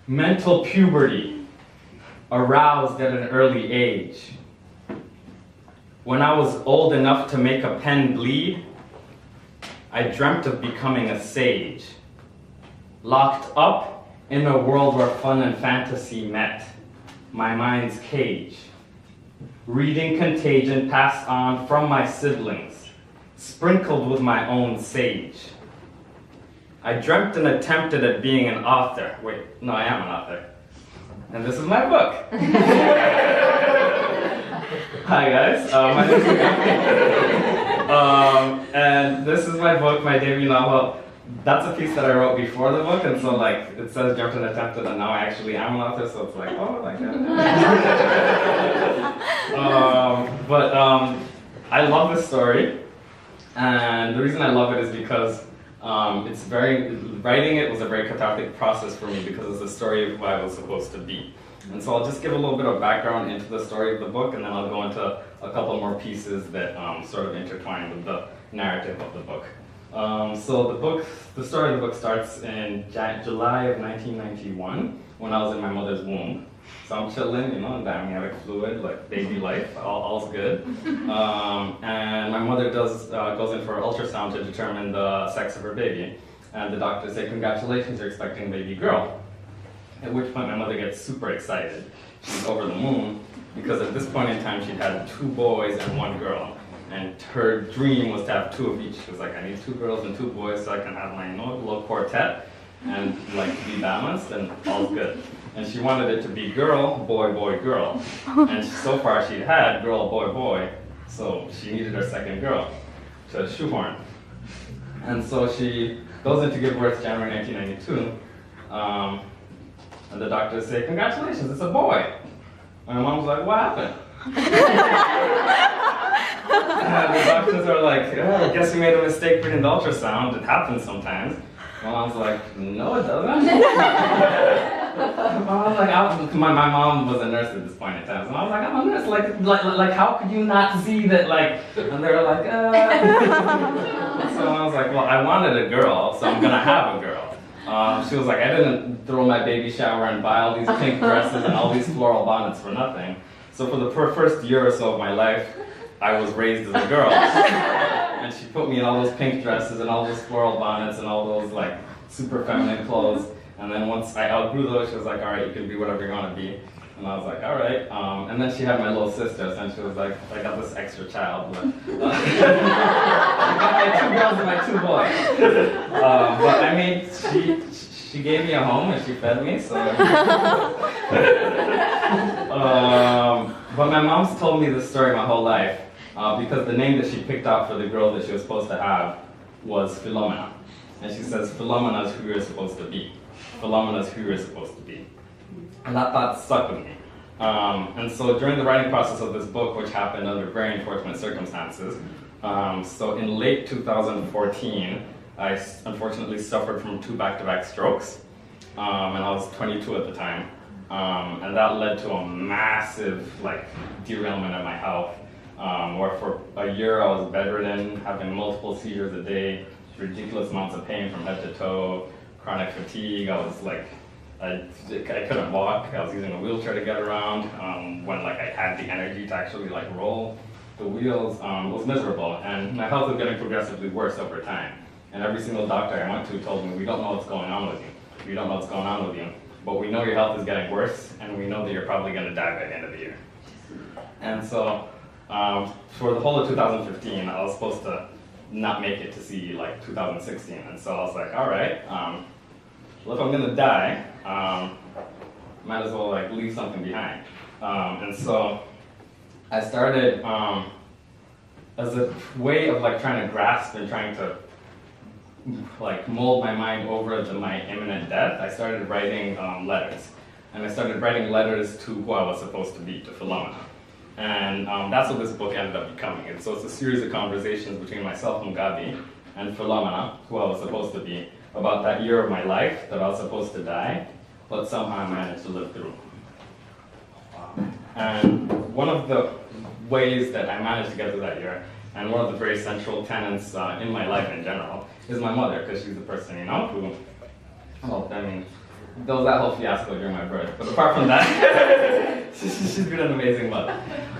Mental puberty, aroused at an early age. When I was old enough to make a pen bleed, I dreamt of becoming a sage, locked up in a world where fun and fantasy met, my mind's cage. Reading contagion passed on from my siblings, sprinkled with my own sage. I dreamt and attempted at being an author. Wait, no, I am an author. And this is my book. Hi guys, my name is Mugabi. And this is my book, my debut novel. That's a piece that I wrote before the book, and so like it says dreamt and attempted, and now I actually am an author, so it's like, oh, like that. I love this story, and the reason I love it is because writing it was a very cathartic process for me because it's the story of who I was supposed to be. And so I'll just give a little bit of background into the story of the book, and then I'll go into a couple more pieces that sort of intertwine with the narrative of the book. So the story of the book starts in July of 1991 when I was in my mother's womb. So I'm chilling, amniotic fluid, like baby life, all's good. And my mother goes in for an ultrasound to determine the sex of her baby. And the doctors say, congratulations, you're expecting a baby girl. At which point my mother gets super excited. She's over the moon because at this point in time she'd had 2 boys and 1 girl. And her dream was to have 2 of each. She was like, I need 2 girls and 2 boys so I can have my little quartet and like be balanced and all's good. And she wanted it to be girl, boy, boy, girl. And so far she'd had girl, boy, boy. So she needed her second girl to shoehorn. And so she goes in to give birth January 1992. And the doctors say, congratulations, it's a boy. And my mom's like, what happened? And the doctors are like, oh, I guess we made a mistake reading the ultrasound. It happens sometimes. My mom's like, no, it doesn't. My mom was a nurse at this point in time. So I was like, I'm a nurse. Like, how could you not see that? Like, and they were like, So I was like, well, I wanted a girl, so I'm gonna have a girl. She was like, I didn't throw my baby shower and buy all these pink dresses and all these floral bonnets for nothing. So for the first year or so of my life, I was raised as a girl. And she put me in all those pink dresses and all those floral bonnets and all those like super feminine clothes. And then once I outgrew those, she was like, all right, you can be whatever you want to be. And I was like, all right. And then she had my little sister, and she was like, I got this extra child. But, I got my 2 girls and my 2 boys. But I mean, she gave me a home and she fed me, so. But my mom's told me this story my whole life because the name that she picked out for the girl that she was supposed to have was Philomena. And she says, Philomena is who you're supposed to be. Philomena is who you're supposed to be. And that thought stuck with me. And so during the writing process of this book, which happened under very unfortunate circumstances, so in late 2014, I unfortunately suffered from 2 back-to-back strokes, and I was 22 at the time. And that led to a massive derailment of my health, where for a year I was bedridden, having multiple seizures a day, ridiculous amounts of pain from head to toe, chronic fatigue. I was I couldn't walk. I was using a wheelchair to get around. When I had the energy to actually roll the wheels, it was miserable. And my health was getting progressively worse over time. And every single doctor I went to told me, we don't know what's going on with you. We don't know what's going on with you. But we know your health is getting worse, and we know that you're probably going to die by the end of the year. And so for the whole of 2015, I was supposed to not make it to see 2016. And so I was like, all right, well, if I'm going to die, might as well leave something behind. And so I started, as a way of trying to grasp and trying to mold my mind over to my imminent death, I started writing letters. And I started writing letters to who I was supposed to be, to Philomena. And that's what this book ended up becoming. And so it's a series of conversations between myself, Mugabi, and Philomena, who I was supposed to be, about that year of my life that I was supposed to die, but somehow I managed to live through. And one of the ways that I managed to get through that year, and one of the very central tenets in my life in general, is my mother, because she's the person, who, there was that whole fiasco during my birth. But apart from that, she's been an amazing mother.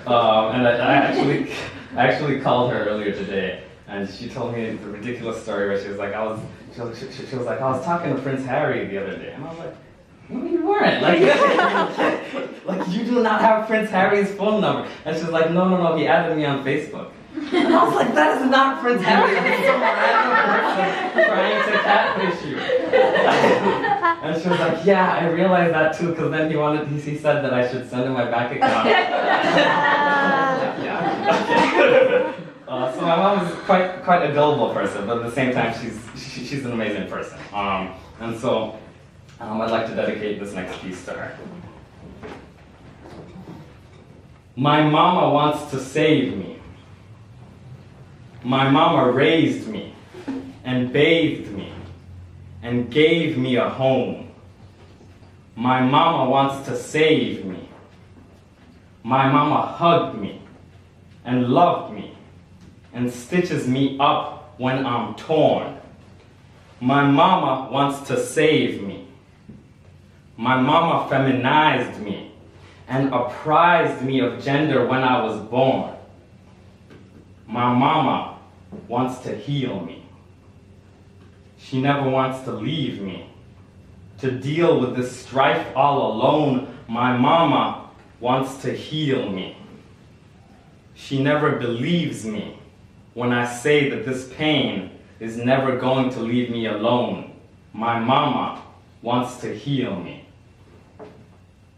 And I actually called her earlier today, and she told me the ridiculous story where she was like, I was talking to Prince Harry the other day, and I was like, no, you weren't. Like, like you do not have Prince Harry's phone number. And she was like, no, he added me on Facebook. And I was like, that is not Prince Harry. That's some random person trying to catfish you. And she was like, yeah, I realized that too, because then he said that I should send him my bank account. So my mom is quite a gullible person, but at the same time, she's an amazing person. And so I'd like to dedicate this next piece to her. My mama wants to save me. My mama raised me and bathed me and gave me a home. My mama wants to save me. My mama hugged me and loved me and stitches me up when I'm torn. My mama wants to save me. My mama feminized me and apprised me of gender when I was born. My mama wants to heal me. She never wants to leave me. To deal with this strife all alone, my mama wants to heal me. She never believes me when I say that this pain is never going to leave me alone. My mama wants to heal me.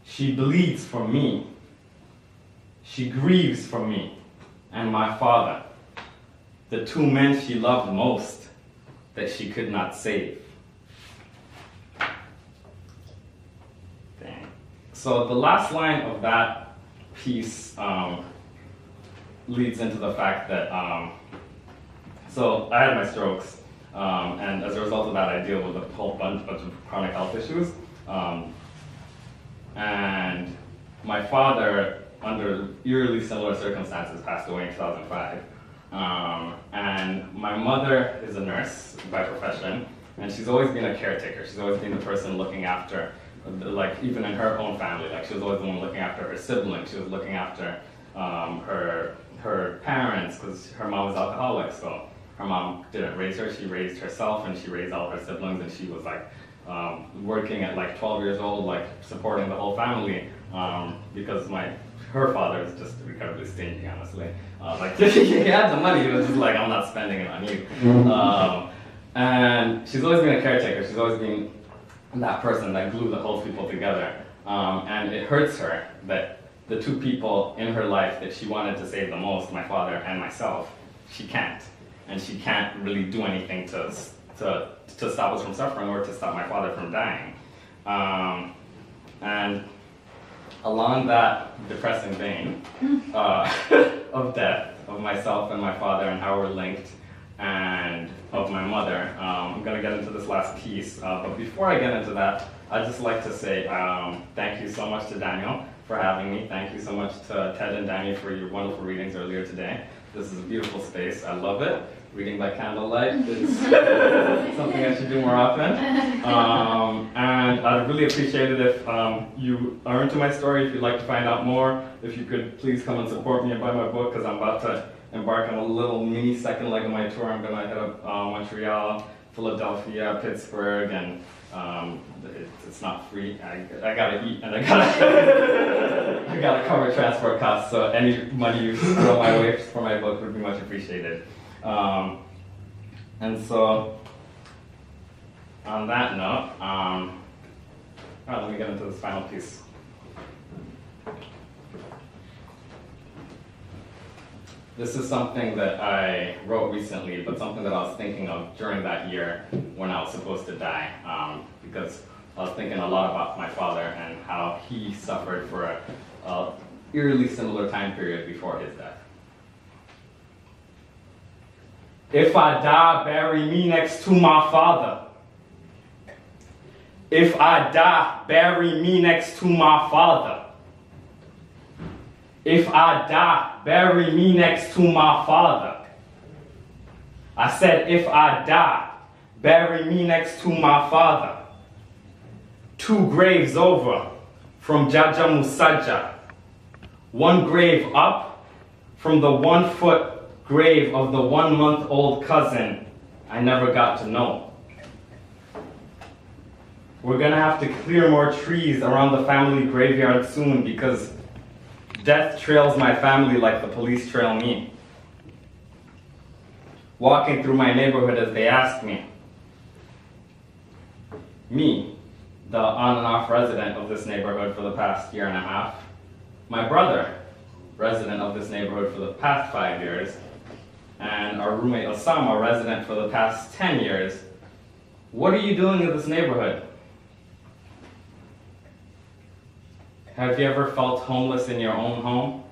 She bleeds for me. She grieves for me and my father, the two men she loved most that she could not save. Dang. So the last line of that piece leads into the fact that, so I had my strokes, and as a result of that I deal with a whole bunch of chronic health issues. And my father, under eerily similar circumstances, passed away in 2005. And my mother is a nurse by profession, and she's always been a caretaker. She's always been the person looking after, like even in her own family, like she was always the one looking after her siblings. She was looking after her parents, because her mom was alcoholic, so her mom didn't raise her. She raised herself, and she raised all her siblings, and she was like working at like 12 years old, like supporting the whole family, because her father is just incredibly stingy, honestly. Like, he had the money, he was just like, I'm not spending it on you. And she's always been a caretaker. She's always been that person that glued the whole people together. And it hurts her that the two people in her life that she wanted to save the most, my father and myself, she can't. And she can't really do anything to stop us from suffering or to stop my father from dying. And along that depressing vein of death, of myself and my father and how we're linked, and of my mother, I'm going to get into this last piece. But before I get into that, I'd just like to say thank you so much to Daniel for having me. Thank you so much to Ted and Danny for your wonderful readings earlier today. This is a beautiful space. I love it. Reading by candlelight is something I should do more often. And I'd really appreciate it if you are into my story, if you'd like to find out more, if you could please come and support me and buy my book, because I'm about to embark on a little mini second leg of my tour. I'm going to hit up Montreal, Philadelphia, Pittsburgh, and it's not free. I gotta eat, and I gotta cover transport costs, so any money you throw my way for my book would be much appreciated. And so, on that note, let me get into this final piece. This is something that I wrote recently, but something that I was thinking of during that year when I was supposed to die, because I was thinking a lot about my father and how he suffered for a eerily similar time period before his death. If I die, bury me next to my father. If I die, bury me next to my father. If I die, bury me next to my father. I said, if I die, bury me next to my father. 2 graves over from Jaja Musaja. 1 grave up from the 1-foot grave of the 1-month-old cousin I never got to know. We're gonna have to clear more trees around the family graveyard soon because death trails my family like the police trail me. Walking through my neighborhood as they asked me. Me, the on and off resident of this neighborhood for the past 1.5 years. My brother, resident of this neighborhood for the past 5 years. And our roommate Osama, resident for the past 10 years. What are you doing in this neighborhood? Have you ever felt homeless in your own home?